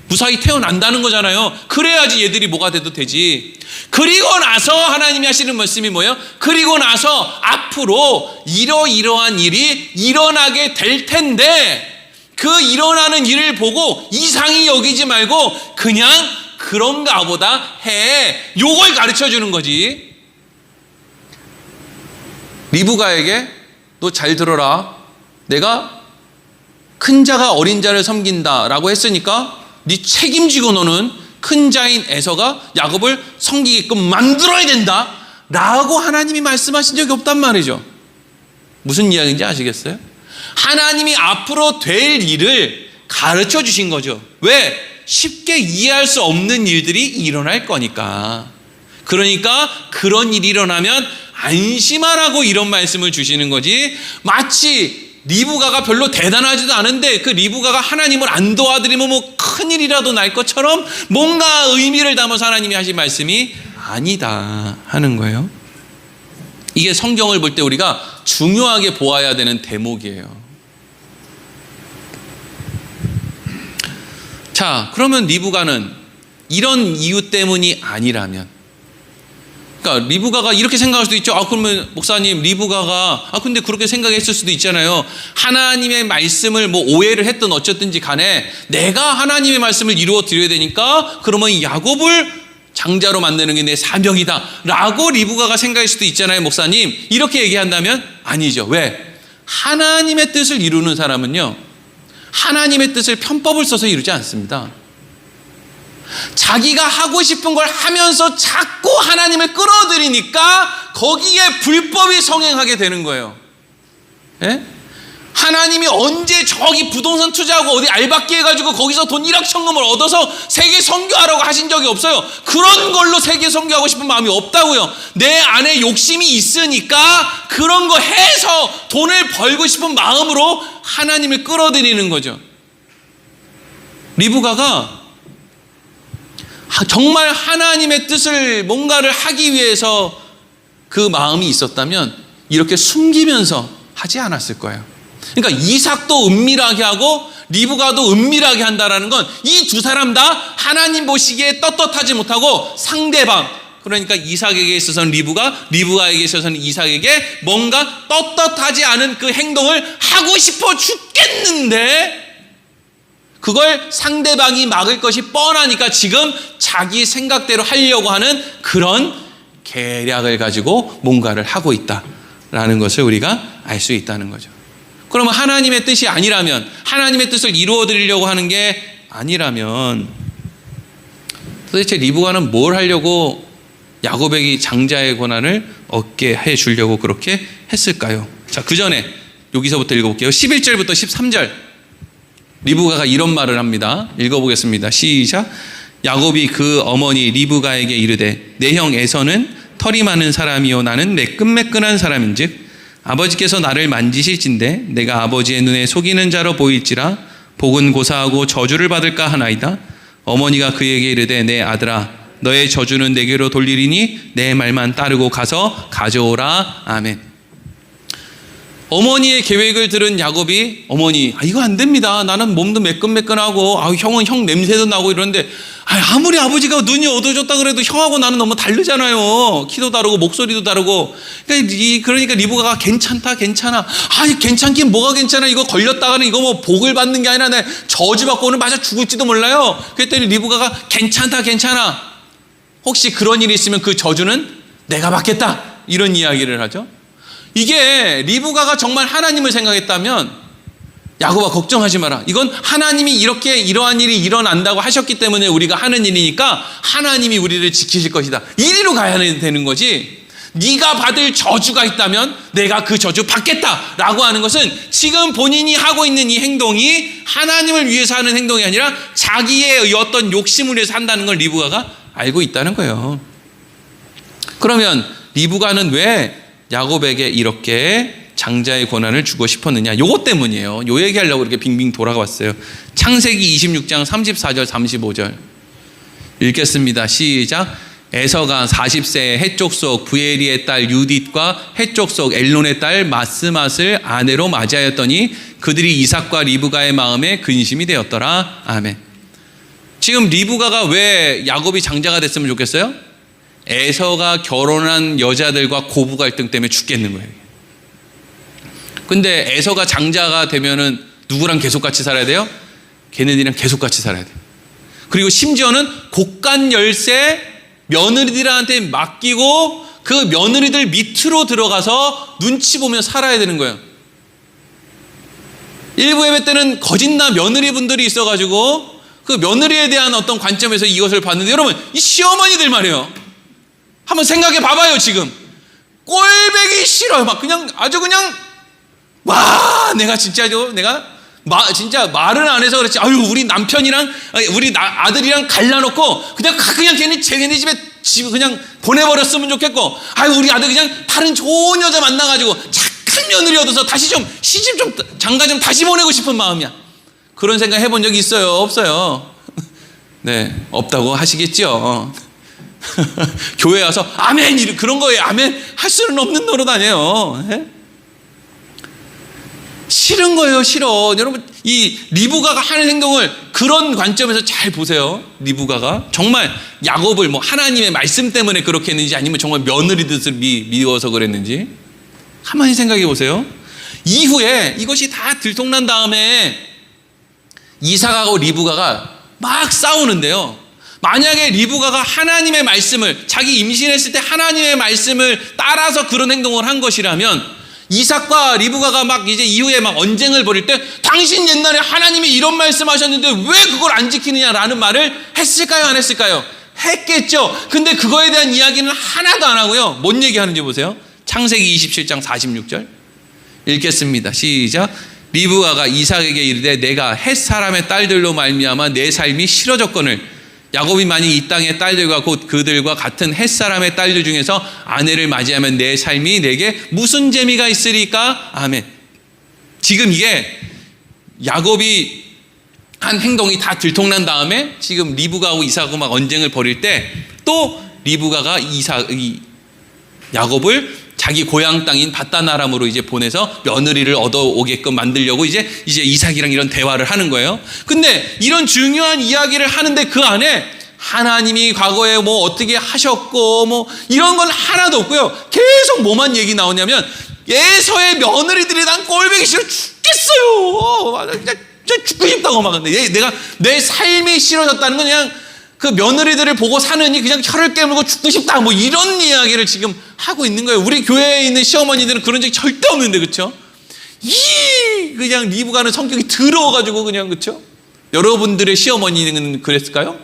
무사히 태어난다는 거잖아요. 그래야지 얘들이 뭐가 돼도 되지. 그리고 나서 하나님이 하시는 말씀이 뭐예요? 그리고 나서 앞으로 이러이러한 일이 일어나게 될 텐데 그 일어나는 일을 보고 이상히 여기지 말고 그냥 그런가 보다 해. 요걸 가르쳐 주는 거지. 리브가에게 너 잘 들어라. 내가 큰 자가 어린 자를 섬긴다라고 했으니까 네 책임지고 너는 큰 자인 에서가 야곱을 섬기게끔 만들어야 된다 라고 하나님이 말씀하신 적이 없단 말이죠. 무슨 이야기인지 아시겠어요? 하나님이 앞으로 될 일을 가르쳐 주신 거죠. 왜? 쉽게 이해할 수 없는 일들이 일어날 거니까. 그러니까 그런 일이 일어나면 안심하라고 이런 말씀을 주시는 거지. 마치 리브가가 별로 대단하지도 않은데 그 리브가가 하나님을 안 도와드리면 뭐 큰일이라도 날 것처럼 뭔가 의미를 담아서 하나님이 하신 말씀이 아니다 하는 거예요. 이게 성경을 볼 때 우리가 중요하게 보아야 되는 대목이에요. 자, 그러면 리브가는 이런 이유 때문이 아니라면, 그러니까 리브가가 이렇게 생각할 수도 있죠. 그러면 목사님 리브가가 근데 그렇게 생각했을 수도 있잖아요. 하나님의 말씀을 뭐 오해를 했든 어쨌든지 간에 내가 하나님의 말씀을 이루어 드려야 되니까 그러면 야곱을 장자로 만드는 게 내 사명이다 라고 리브가가 생각할 수도 있잖아요. 목사님 이렇게 얘기한다면 아니죠. 왜? 하나님의 뜻을 이루는 사람은요, 하나님의 뜻을 편법을 써서 이루지 않습니다. 자기가 하고 싶은 걸 하면서 자꾸 하나님을 끌어들이니까 거기에 불법이 성행하게 되는 거예요. 예? 하나님이 언제 저기 부동산 투자하고 어디 알박기 해가지고 거기서 돈 1억 천금을 얻어서 세계 선교하라고 하신 적이 없어요. 그런 걸로 세계 선교하고 싶은 마음이 없다고요. 내 안에 욕심이 있으니까 그런 거 해서 돈을 벌고 싶은 마음으로 하나님을 끌어들이는 거죠. 리브가가 정말 하나님의 뜻을 뭔가를 하기 위해서 그 마음이 있었다면 이렇게 숨기면서 하지 않았을 거예요. 그러니까 이삭도 은밀하게 하고 리브가도 은밀하게 한다라는 건 이 두 사람 다 하나님 보시기에 떳떳하지 못하고 상대방, 그러니까 이삭에게 있어서는 리브가, 리브가에게 있어서는 이삭에게 뭔가 떳떳하지 않은 그 행동을 하고 싶어 죽겠는데 그걸 상대방이 막을 것이 뻔하니까 지금 자기 생각대로 하려고 하는 그런 계략을 가지고 뭔가를 하고 있다라는 것을 우리가 알 수 있다는 거죠. 그러면 하나님의 뜻이 아니라면, 하나님의 뜻을 이루어 드리려고 하는 게 아니라면 도대체 리브가는 뭘 하려고 야곱에게 장자의 권한을 얻게 해 주려고 그렇게 했을까요? 자, 그 전에 여기서부터 읽어볼게요. 11절부터 13절. 리브가가 이런 말을 합니다. 읽어보겠습니다. 시작. 야곱이 그 어머니 리브가에게 이르되 내 형 에서는 털이 많은 사람이요 나는 매끈매끈한 사람인즉 아버지께서 나를 만지실진대 내가 아버지의 눈에 속이는 자로 보일지라 복은 고사하고 저주를 받을까 하나이다. 어머니가 그에게 이르되 내 아들아 너의 저주는 내게로 돌리리니 내 말만 따르고 가서 가져오라. 아멘. 어머니의 계획을 들은 야곱이 어머니 이거 안 됩니다. 나는 몸도 매끈매끈하고 형은 형 냄새도 나고 이러는데 아무리 아버지가 눈이 어두워졌다 그래도 형하고 나는 너무 다르잖아요. 키도 다르고 목소리도 다르고. 그러니까 리브가가 괜찮다 괜찮아. 괜찮긴 뭐가 괜찮아. 이거 걸렸다가는 이거 뭐 복을 받는 게 아니라 내 저주받고 오늘 맞아 죽을지도 몰라요. 그랬더니 리브가가 괜찮다 괜찮아. 혹시 그런 일이 있으면 그 저주는 내가 받겠다. 이런 이야기를 하죠. 이게 리브가가 정말 하나님을 생각했다면 야곱아 걱정하지 마라. 이건 하나님이 이렇게 이러한 일이 일어난다고 하셨기 때문에 우리가 하는 일이니까 하나님이 우리를 지키실 것이다. 이리로 가야 되는 거지. 네가 받을 저주가 있다면 내가 그 저주 받겠다라고 하는 것은 지금 본인이 하고 있는 이 행동이 하나님을 위해서 하는 행동이 아니라 자기의 어떤 욕심을 위해서 한다는 걸 리브가가 알고 있다는 거예요. 그러면 리브가는 왜 야곱에게 이렇게 장자의 권한을 주고 싶었느냐? 요것 때문이에요. 요 얘기하려고 이렇게 빙빙 돌아왔어요. 창세기 26장 34절 35절 읽겠습니다. 시작. 에서가 40세에 헷족속 부에리의 딸 유딧과 헷족속 엘론의 딸 마스맛을 아내로 맞이하였더니 그들이 이삭과 리브가의 마음에 근심이 되었더라. 아멘. 지금 리브가가 왜 야곱이 장자가 됐으면 좋겠어요? 에서가 결혼한 여자들과 고부 갈등 때문에 죽겠는 거예요. 근데 에서가 장자가 되면은 누구랑 계속 같이 살아야 돼요? 걔네들이랑 계속 같이 살아야 돼요. 그리고 심지어는 곡간 열쇠 며느리들한테 맡기고 그 며느리들 밑으로 들어가서 눈치 보며 살아야 되는 거예요. 일부 예배 때는 거짓나 며느리분들이 있어가지고 그 며느리에 대한 어떤 관점에서 이것을 봤는데, 여러분, 이 시어머니들 말이에요. 한번 생각해 봐봐요. 지금 꼴배기 싫어요. 막 그냥 아주 그냥 와, 내가 진짜 진짜 말은 안 해서 그렇지. 아유, 우리 남편이랑 우리 아들이랑 갈라놓고 그냥 걔네 집에 그냥 보내버렸으면 좋겠고, 아유, 우리 아들 그냥 다른 좋은 여자 만나가지고 착한 며느리 얻어서 다시 좀 시집 좀 장가 좀 다시 보내고 싶은 마음이야. 그런 생각 해본 적이 있어요? 없어요? 네, 없다고 하시겠죠. 교회 와서 아멘 그런 거에 아멘 할 수는 없는 노릇 아니에요. 네? 싫은 거예요. 싫어. 여러분, 이 리브가가 하는 행동을 그런 관점에서 잘 보세요. 리브가가 정말 야곱을 뭐 하나님의 말씀 때문에 그렇게 했는지, 아니면 정말 며느리 뜻을 미워서 그랬는지 가만히 생각해 보세요. 이후에 이것이 다 들통난 다음에 이삭하고 리브가가 막 싸우는데요. 만약에 리브가가 하나님의 말씀을, 자기 임신했을 때 하나님의 말씀을 따라서 그런 행동을 한 것이라면, 이삭과 리브가가 막 이제 이후에 막 언쟁을 벌일 때 당신 옛날에 하나님이 이런 말씀하셨는데 왜 그걸 안 지키느냐라는 말을 했을까요? 안 했을까요? 했겠죠. 근데 그거에 대한 이야기는 하나도 안 하고요. 뭔 얘기하는지 보세요. 창세기 27장 46절 읽겠습니다. 시작. 리브가가 이삭에게 이르되 내가 헷 사람의 딸들로 말미암아 내 삶이 싫어졌거늘 야곱이 만약 이 땅의 딸들과 곧 그들과 같은 헷 사람의 딸들 중에서 아내를 맞이하면 내 삶이 내게 무슨 재미가 있으리까? 아멘. 지금 이게 야곱이 한 행동이 다 들통난 다음에 지금 리브가하고 이삭하고 막 언쟁을 벌일 때 또 리브가가 야곱을 자기 고향 땅인 밧단아람으로 이제 보내서 며느리를 얻어오게끔 만들려고 이제 이삭이랑 이런 대화를 하는 거예요. 근데 이런 중요한 이야기를 하는데 그 안에 하나님이 과거에 뭐 어떻게 하셨고 뭐 이런 건 하나도 없고요. 계속 뭐만 얘기 나오냐면 에서의 며느리들이 난 꼴보기 싫어 죽겠어요. 진짜 죽고 싶다고 막. 근데 내가 내 삶이 싫어졌다는 건 그냥 그 며느리들을 보고 사느니 그냥 혀를 깨물고 죽고 싶다, 뭐 이런 이야기를 지금 하고 있는 거예요. 우리 교회에 있는 시어머니들은 그런 적이 절대 없는데, 그렇죠? 그냥 리브가는 성격이 더러워가지고 그냥, 그렇죠? 여러분들의 시어머니는 그랬을까요?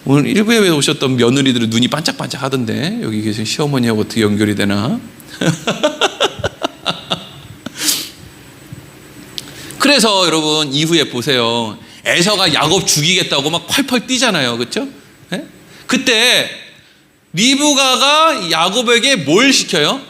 오늘 일부에 오셨던 며느리들은 눈이 반짝반짝 하던데 여기 계신 시어머니하고 어떻게 연결이 되나? 그래서 여러분 이후에 보세요. 에서가 야곱 죽이겠다고 막 펄펄 뛰잖아요. 그렇죠? 네? 그때 리브가가 야곱에게 뭘 시켜요?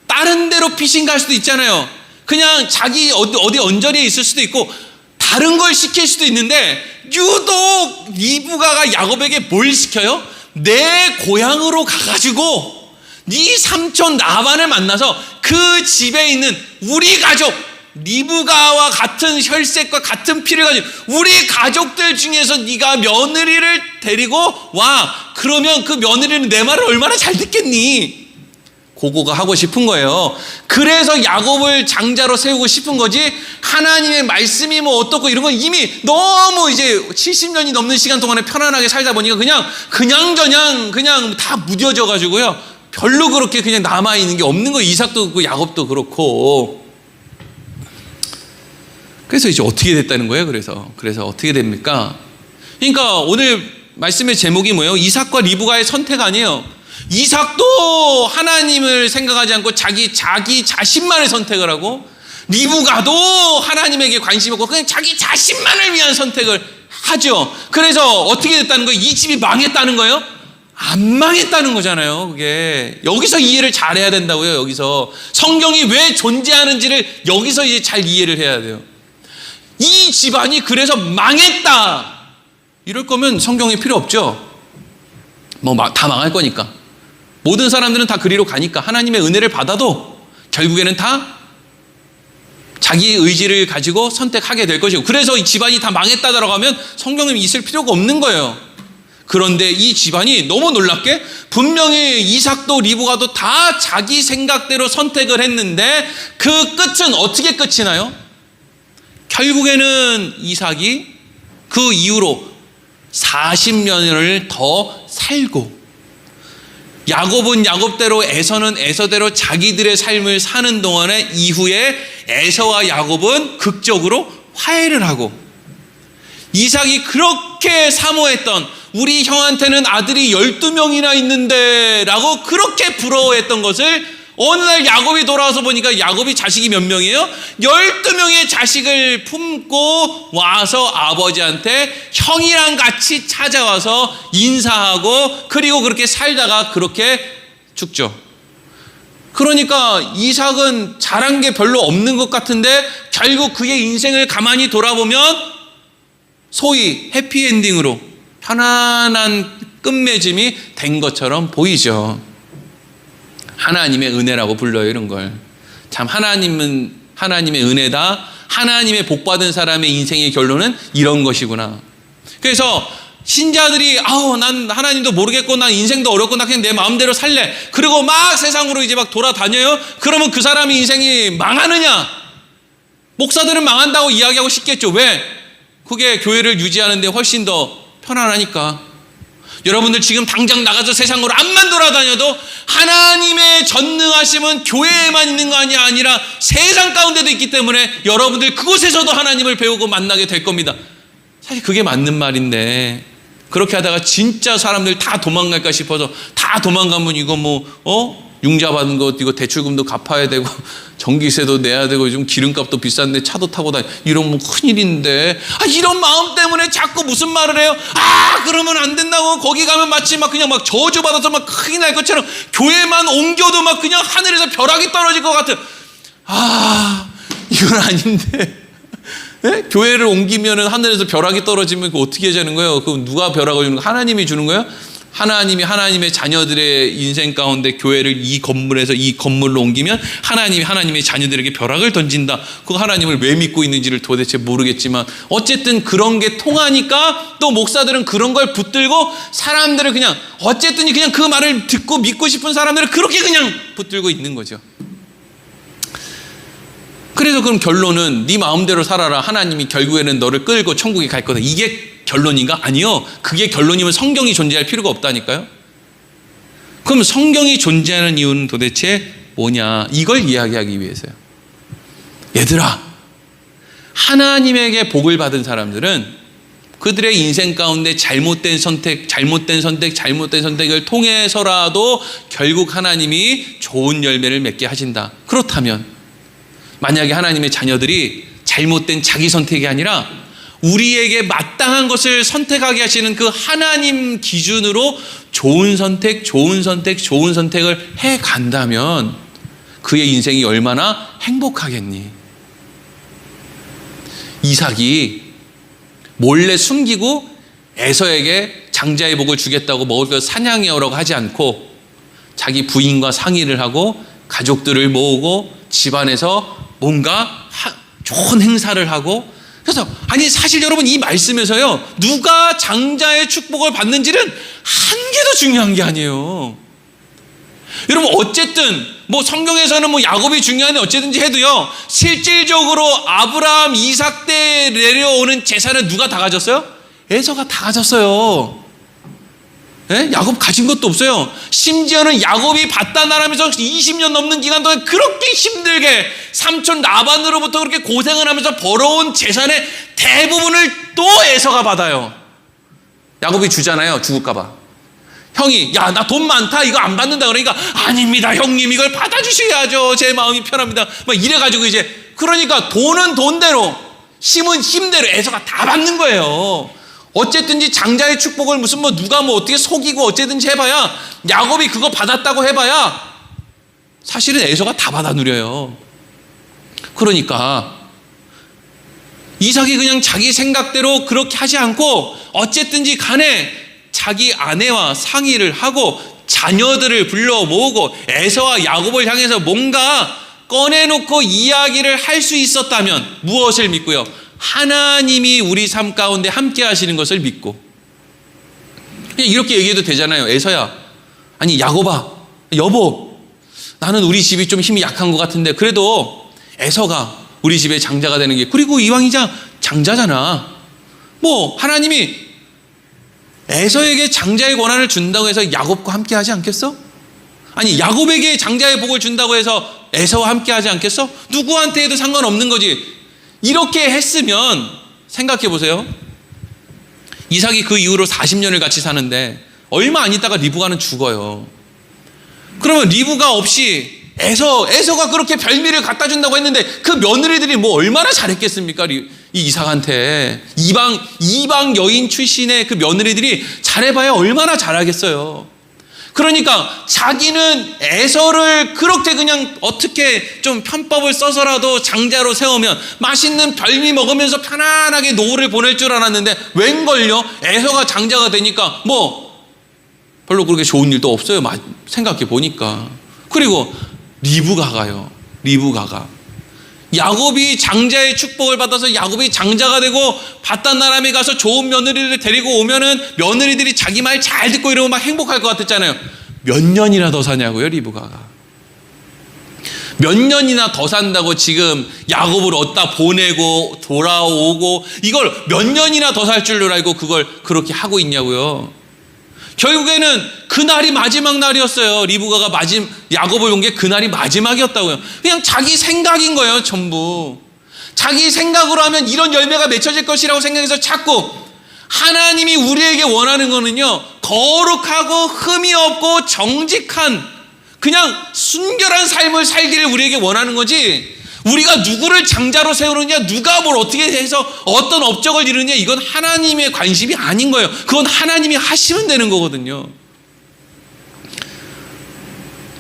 다른 데로 피신 갈 수도 있잖아요. 그냥 자기 어디 언저리에 있을 수도 있고 다른 걸 시킬 수도 있는데, 유독 리브가가 야곱에게 뭘 시켜요? 내 고향으로 가가지고 네 삼촌 라반을 만나서 그 집에 있는 우리 가족, 리브가와 같은 혈색과 같은 피를 가진 우리 가족들 중에서 네가 며느리를 데리고 와. 그러면 그 며느리는 내 말을 얼마나 잘 듣겠니? 그거가 하고 싶은 거예요. 그래서 야곱을 장자로 세우고 싶은 거지, 하나님의 말씀이 뭐 어떻고 이런 건 이미 너무 이제 70년이 넘는 시간 동안에 편안하게 살다 보니까 그냥 다 무뎌져 가지고요. 별로 그렇게 그냥 남아있는 게 없는 거예요. 이삭도 그렇고 야곱도 그렇고. 그래서 이제 어떻게 됐다는 거예요? 그래서 어떻게 됩니까? 그러니까 오늘 말씀의 제목이 뭐예요? 이삭과 리브가의 선택 아니에요. 이삭도 하나님을 생각하지 않고 자기 자신만을 선택을 하고, 리브가도 하나님에게 관심 없고 그냥 자기 자신만을 위한 선택을 하죠. 그래서 어떻게 됐다는 거예요? 이 집이 망했다는 거예요? 안 망했다는 거잖아요. 그게 여기서 이해를 잘해야 된다고요. 여기서 성경이 왜 존재하는지를 여기서 이제 잘 이해를 해야 돼요. 이 집안이 그래서 망했다. 이럴 거면 성경이 필요 없죠. 뭐 다 망할 거니까. 모든 사람들은 다 그리로 가니까 하나님의 은혜를 받아도 결국에는 다 자기 의지를 가지고 선택하게 될 것이고, 그래서 이 집안이 다 망했다라고 하면 성경이 있을 필요가 없는 거예요. 그런데 이 집안이 너무 놀랍게 분명히 이삭도 리브가도 다 자기 생각대로 선택을 했는데 그 끝은 어떻게 끝이 나요? 결국에는 이삭이 그 이후로 40년을 더 살고, 야곱은 야곱대로 에서는 에서대로 자기들의 삶을 사는 동안에 이후에 에서와 야곱은 극적으로 화해를 하고, 이삭이 그렇게 사모했던 우리 형한테는 아들이 12명이나 있는데 라고 그렇게 부러워했던 것을 어느 날 야곱이 돌아와서 보니까 야곱이 자식이 몇 명이에요? 12명의 자식을 품고 와서 아버지한테 형이랑 같이 찾아와서 인사하고, 그리고 그렇게 살다가 그렇게 죽죠. 그러니까 이삭은 잘한 게 별로 없는 것 같은데 결국 그의 인생을 가만히 돌아보면 소위 해피엔딩으로 편안한 끝맺음이 된 것처럼 보이죠. 하나님의 은혜라고 불러요, 이런 걸. 참, 하나님은 하나님의 은혜다. 하나님의 복받은 사람의 인생의 결론은 이런 것이구나. 그래서 신자들이 난 하나님도 모르겠고 난 인생도 어렵고 나 그냥 내 마음대로 살래. 그리고 막 세상으로 이제 막 돌아다녀요. 그러면 그 사람의 인생이 망하느냐? 목사들은 망한다고 이야기하고 싶겠죠. 왜? 그게 교회를 유지하는 데 훨씬 더 편안하니까. 여러분들 지금 당장 나가서 세상으로 암만 돌아다녀도 하나님의 전능하심은 교회에만 있는 거 아니라 세상 가운데도 있기 때문에 여러분들 그곳에서도 하나님을 배우고 만나게 될 겁니다. 사실 그게 맞는 말인데, 그렇게 하다가 진짜 사람들 다 도망갈까 싶어서 다 도망가면 이거 융자 받은 거 이거 대출금도 갚아야 되고 전기세도 내야 되고 요즘 기름값도 비싼데 차도 타고 다니, 이런 큰일인데 이런 마음 때문에 자꾸 무슨 말을 해요? 그러면 안 된다고. 거기 가면 마치 막 그냥 막 저주받아서 막 큰일 날 것처럼 교회만 옮겨도 막 그냥 하늘에서 벼락이 떨어질 것 같은. 이건 아닌데. 네? 교회를 옮기면은 하늘에서 벼락이 떨어지면 그거 어떻게 하자는 거예요? 그럼 누가 벼락을 주는 거예요? 하나님이 주는 거예요? 하나님이 하나님의 자녀들의 인생 가운데 교회를 이 건물에서 이 건물로 옮기면 하나님이 하나님의 자녀들에게 벼락을 던진다. 그 하나님을 왜 믿고 있는지를 도대체 모르겠지만 어쨌든 그런 게 통하니까 또 목사들은 그런 걸 붙들고 사람들을 그냥 어쨌든 그냥 그 말을 듣고 믿고 싶은 사람들을 그렇게 그냥 붙들고 있는 거죠. 그래서 그럼 결론은 네 마음대로 살아라. 하나님이 결국에는 너를 끌고 천국에 갈 거다. 이게 결론인가? 아니요. 그게 결론이면 성경이 존재할 필요가 없다니까요. 그럼 성경이 존재하는 이유는 도대체 뭐냐? 이걸 이야기하기 위해서요. 얘들아, 하나님에게 복을 받은 사람들은 그들의 인생 가운데 잘못된 선택을 통해서라도 결국 하나님이 좋은 열매를 맺게 하신다. 그렇다면 만약에 하나님의 자녀들이 잘못된 자기 선택이 아니라 우리에게 마땅한 것을 선택하게 하시는 그 하나님 기준으로 좋은 선택을 해 간다면 그의 인생이 얼마나 행복하겠니? 이삭이 몰래 숨기고 에서에게 장자의 복을 주겠다고 먹을 것 사냥해 오라고 하지 않고 자기 부인과 상의를 하고 가족들을 모으고 집안에서 뭔가 좋은 행사를 하고, 그래서 사실 여러분 이 말씀에서요 누가 장자의 축복을 받는지는 한 개도 중요한 게 아니에요. 여러분 어쨌든 성경에서는 야곱이 중요한데 어쨌든지 해도요 실질적으로 아브라함 이삭 때 내려오는 재산을 누가 다 가졌어요? 에서가 다 가졌어요. 네? 야곱 가진 것도 없어요. 심지어는 야곱이 바다나라면서 20년 넘는 기간 동안 그렇게 힘들게 삼촌 라반으로부터 그렇게 고생을 하면서 벌어온 재산의 대부분을 또 에서가 받아요. 야곱이 주잖아요. 죽을까봐. 형이 나 돈 많다 이거 안 받는다 그러니까 아닙니다 형님 이걸 받아주셔야죠. 제 마음이 편합니다. 이래가지고 이제 그러니까 돈은 돈대로 힘은 힘대로 에서가 다 받는 거예요. 어쨌든지 장자의 축복을 누가 어떻게 속이고 어쨌든지 해봐야 야곱이 그거 받았다고 해봐야 사실은 에서가 다 받아 누려요. 그러니까 이삭이 그냥 자기 생각대로 그렇게 하지 않고 어쨌든지 간에 자기 아내와 상의를 하고 자녀들을 불러 모으고 에서와 야곱을 향해서 뭔가 꺼내놓고 이야기를 할 수 있었다면 무엇을 믿고요? 하나님이 우리 삶 가운데 함께 하시는 것을 믿고. 그냥 이렇게 얘기해도 되잖아요. 에서야, 아니 야곱아, 여보, 나는 우리 집이 좀 힘이 약한 것 같은데 그래도 에서가 우리 집의 장자가 되는 게, 그리고 이왕이자 장자잖아. 뭐 하나님이 에서에게 장자의 권한을 준다고 해서 야곱과 함께 하지 않겠어? 아니 야곱에게 장자의 복을 준다고 해서 에서와 함께 하지 않겠어? 누구한테 해도 상관없는 거지. 이렇게 했으면 생각해 보세요. 이삭이 그 이후로 40년을 같이 사는데 얼마 안 있다가 리브가는 죽어요. 그러면 리브가 없이 에서가 그렇게 별미를 갖다 준다고 했는데 그 며느리들이 뭐 얼마나 잘했겠습니까? 이 이삭한테 이방 여인 출신의 그 며느리들이 잘해봐야 얼마나 잘하겠어요. 그러니까 자기는 에서를 그렇게 그냥 어떻게 좀 편법을 써서라도 장자로 세우면 맛있는 별미 먹으면서 편안하게 노후를 보낼 줄 알았는데 웬걸요? 에서가 장자가 되니까 뭐 별로 그렇게 좋은 일도 없어요. 생각해 보니까. 그리고 리브가가요. 리브가가 야곱이 장자의 축복을 받아서 야곱이 장자가 되고 바단 아람에 가서 좋은 며느리를 데리고 오면은 며느리들이 자기 말 잘 듣고 이러면 막 행복할 것 같았잖아요. 몇 년이나 더 사냐고요, 리브가가. 몇 년이나 더 산다고 지금 야곱을 얻다 보내고 돌아오고 이걸 몇 년이나 더 살 줄로 알고 그걸 그렇게 하고 있냐고요. 결국에는 그날이 마지막 날이었어요. 리브가가 야곱을 본 게 그날이 마지막이었다고요. 그냥 자기 생각인 거예요, 전부. 자기 생각으로 하면 이런 열매가 맺혀질 것이라고 생각해서 자꾸 하나님이 우리에게 원하는 거는요, 거룩하고 흠이 없고 정직한 그냥 순결한 삶을 살기를 우리에게 원하는 거지, 우리가 누구를 장자로 세우느냐, 누가 뭘 어떻게 해서 어떤 업적을 이루느냐, 이건 하나님의 관심이 아닌 거예요. 그건 하나님이 하시면 되는 거거든요.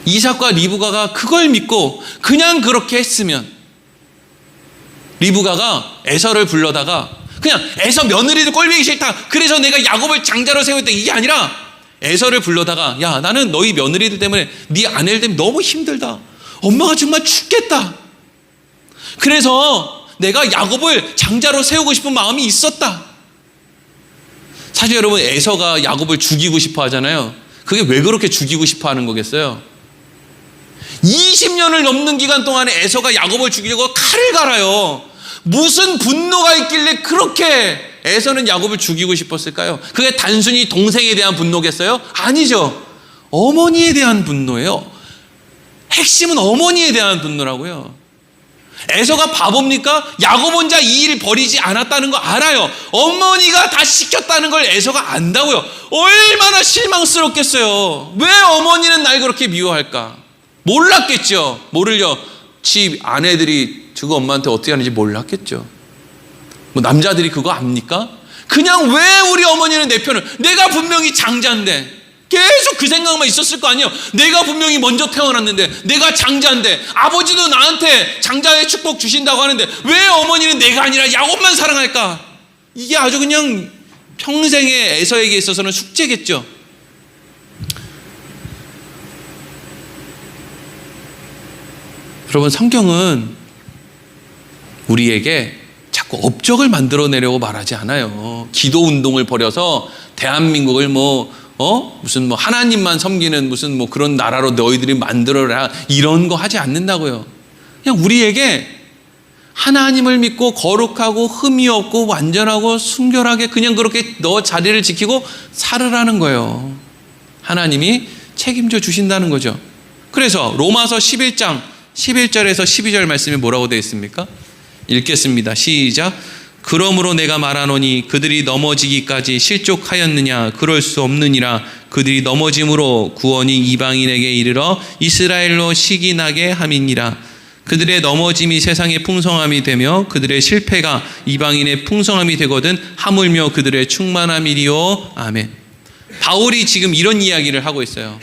이삭과 리브가가 그걸 믿고 그냥 그렇게 했으면 리브가가 에서를 불러다가 그냥 에서 며느리도 꼴보기 싫다, 그래서 내가 야곱을 장자로 세웠다, 이게 아니라 에서를 불러다가 야, 나는 너희 며느리들 때문에 네 아내들 때문에 너무 힘들다. 엄마가 정말 죽겠다. 그래서 내가 야곱을 장자로 세우고 싶은 마음이 있었다. 사실 여러분, 에서가 야곱을 죽이고 싶어 하잖아요. 그게 왜 그렇게 죽이고 싶어 하는 거겠어요? 20년을 넘는 기간 동안에 에서가 야곱을 죽이려고 칼을 갈아요. 무슨 분노가 있길래 그렇게 에서는 야곱을 죽이고 싶었을까요? 그게 단순히 동생에 대한 분노겠어요? 아니죠. 어머니에 대한 분노예요. 핵심은 어머니에 대한 분노라고요. 에서가 바보입니까? 야곱 혼자 이 일 버리지 않았다는 거 알아요. 어머니가 다 시켰다는 걸 에서가 안다고요. 얼마나 실망스럽겠어요. 왜 어머니는 날 그렇게 미워할까? 몰랐겠죠. 모를요. 집 아내들이 저거 엄마한테 어떻게 하는지 몰랐겠죠. 뭐 남자들이 그거 압니까? 그냥 왜 우리 어머니는 내 편을, 내가 분명히 장자인데, 계속 그 생각만 있었을 거 아니에요. 내가 분명히 먼저 태어났는데, 내가 장자인데, 아버지도 나한테 장자의 축복 주신다고 하는데 왜 어머니는 내가 아니라 야곱만 사랑할까? 이게 아주 그냥 평생의 에서에게 있어서는 숙제겠죠. 여러분, 성경은 우리에게 자꾸 업적을 만들어내려고 말하지 않아요. 기도 운동을 벌여서 대한민국을 무슨 하나님만 섬기는 무슨 그런 나라로 너희들이 만들어라, 이런 거 하지 않는다고요. 그냥 우리에게 하나님을 믿고 거룩하고 흠이 없고 완전하고 순결하게 그냥 그렇게 너 자리를 지키고 살으라는 거예요. 하나님이 책임져 주신다는 거죠. 그래서 로마서 11장 11절에서 12절 말씀이 뭐라고 되어 있습니까? 읽겠습니다. 시작. 그러므로 내가 말하노니 그들이 넘어지기까지 실족하였느냐? 그럴 수 없느니라. 그들이 넘어짐으로 구원이 이방인에게 이르러 이스라엘로 시기나게 함이니라. 그들의 넘어짐이 세상의 풍성함이 되며 그들의 실패가 이방인의 풍성함이 되거든 하물며 그들의 충만함이리요. 아멘. 바울이 지금 이런 이야기를 하고 있어요.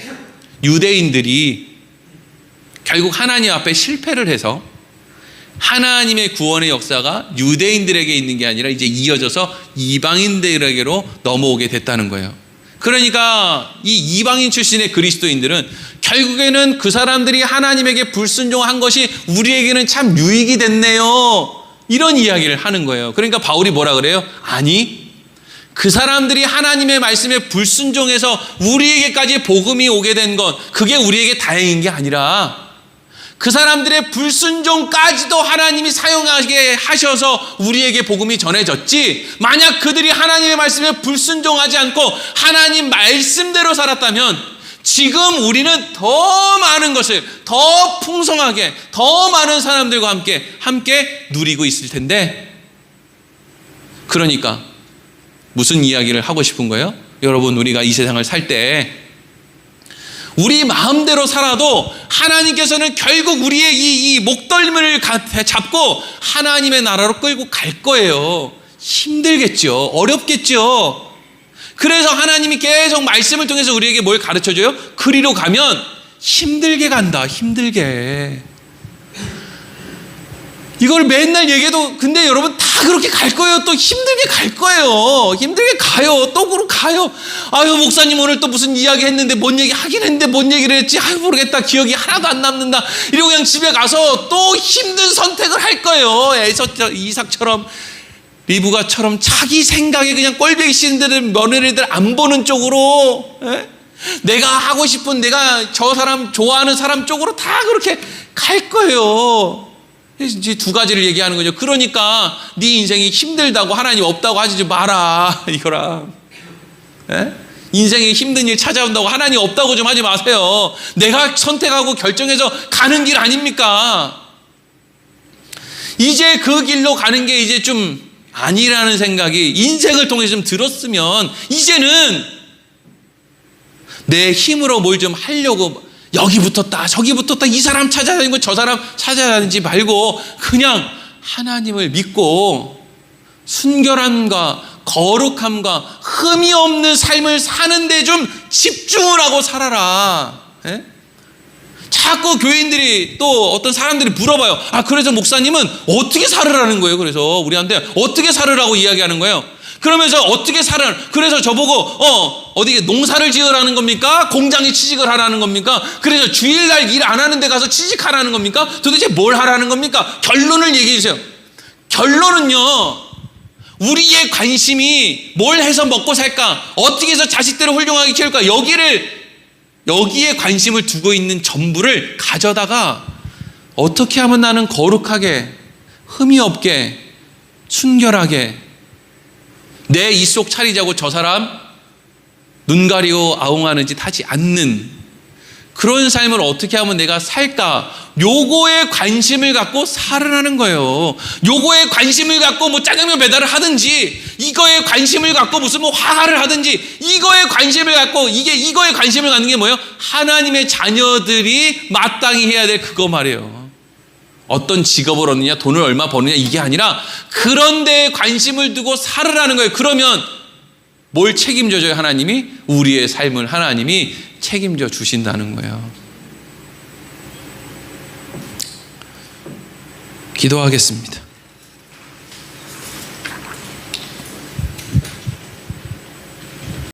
유대인들이 결국 하나님 앞에 실패를 해서 하나님의 구원의 역사가 유대인들에게 있는 게 아니라 이제 이어져서 이방인들에게로 넘어오게 됐다는 거예요. 그러니까 이 이방인 출신의 그리스도인들은 결국에는 그 사람들이 하나님에게 불순종한 것이 우리에게는 참 유익이 됐네요, 이런 이야기를 하는 거예요. 그러니까 바울이 뭐라 그래요? 아니, 그 사람들이 하나님의 말씀에 불순종해서 우리에게까지 복음이 오게 된 것, 그게 우리에게 다행인 게 아니라 그 사람들의 불순종까지도 하나님이 사용하게 하셔서 우리에게 복음이 전해졌지, 만약 그들이 하나님의 말씀에 불순종하지 않고 하나님 말씀대로 살았다면 지금 우리는 더 많은 것을, 더 풍성하게, 더 많은 사람들과 함께 누리고 있을 텐데. 그러니까 무슨 이야기를 하고 싶은 거예요? 여러분, 우리가 이 세상을 살 때 우리 마음대로 살아도 하나님께서는 결국 우리의 이 목덜미를 잡고 하나님의 나라로 끌고 갈 거예요. 힘들겠죠. 어렵겠죠. 그래서 하나님이 계속 말씀을 통해서 우리에게 뭘 가르쳐줘요? 그리로 가면 힘들게 간다. 힘들게. 이걸 맨날 얘기해도, 근데 여러분 다 그렇게 갈 거예요. 또 힘들게 갈 거예요. 힘들게 가요. 또 그러 가요. 아유, 목사님 오늘 또 무슨 이야기 했는데 뭔 얘기 하긴 했는데 뭔 얘기를 했지? 아유, 모르겠다. 기억이 하나도 안 남는다. 이러고 그냥 집에 가서 또 힘든 선택을 할 거예요. 이삭처럼, 리브가처럼 자기 생각에 그냥 꼴보기 싫은 데를 며느리들 안 보는 쪽으로, 내가 하고 싶은, 내가 저 사람 좋아하는 사람 쪽으로 다 그렇게 갈 거예요. 이제 두 가지를 얘기하는 거죠. 그러니까 네 인생이 힘들다고, 하나님 없다고 하지 마라, 이거라. 인생에 힘든 일 찾아온다고 하나님 없다고 좀 하지 마세요. 내가 선택하고 결정해서 가는 길 아닙니까? 이제 그 길로 가는 게 이제 좀 아니라는 생각이 인생을 통해서 좀 들었으면, 이제는 내 힘으로 뭘 좀 하려고 여기 붙었다 저기 붙었다 이 사람 찾아야 되는 거 저 사람 찾아야 되는지 말고 그냥 하나님을 믿고 순결함과 거룩함과 흠이 없는 삶을 사는데 좀 집중을 하고 살아라. 자꾸 교인들이, 또 어떤 사람들이 물어봐요. 아, 그래서 목사님은 어떻게 살으라는 거예요? 그래서 우리한테 어떻게 살으라고 이야기하는 거예요? 그러면서 어떻게 살아? 그래서 저보고 어디 농사를 지으라는 겁니까? 공장에 취직을 하라는 겁니까? 그래서 주일날 일 안 하는 데 가서 취직하라는 겁니까? 도대체 뭘 하라는 겁니까? 결론을 얘기해 주세요. 결론은요, 우리의 관심이 뭘 해서 먹고 살까? 어떻게 해서 자식들을 훌륭하게 키울까? 여기에 관심을 두고 있는 전부를 가져다가 어떻게 하면 나는 거룩하게, 흠이 없게, 순결하게 내 입속 차리자고 저 사람 눈 가리고 아웅하는 짓 하지 않는 그런 삶을 어떻게 하면 내가 살까? 요거에 관심을 갖고 살으라는 거예요. 요거에 관심을 갖고 뭐 짜장면 배달을 하든지, 이거에 관심을 갖고 무슨 뭐 화가를 하든지, 이거에 관심을 갖고, 이거에 관심을 갖는 게 뭐예요? 하나님의 자녀들이 마땅히 해야 될 그거 말이에요. 어떤 직업을 얻느냐, 돈을 얼마 버느냐, 이게 아니라 그런 데에 관심을 두고 살으라는 거예요. 그러면 뭘 책임져줘요? 하나님이? 우리의 삶을 하나님이 책임져 주신다는 거예요. 기도하겠습니다.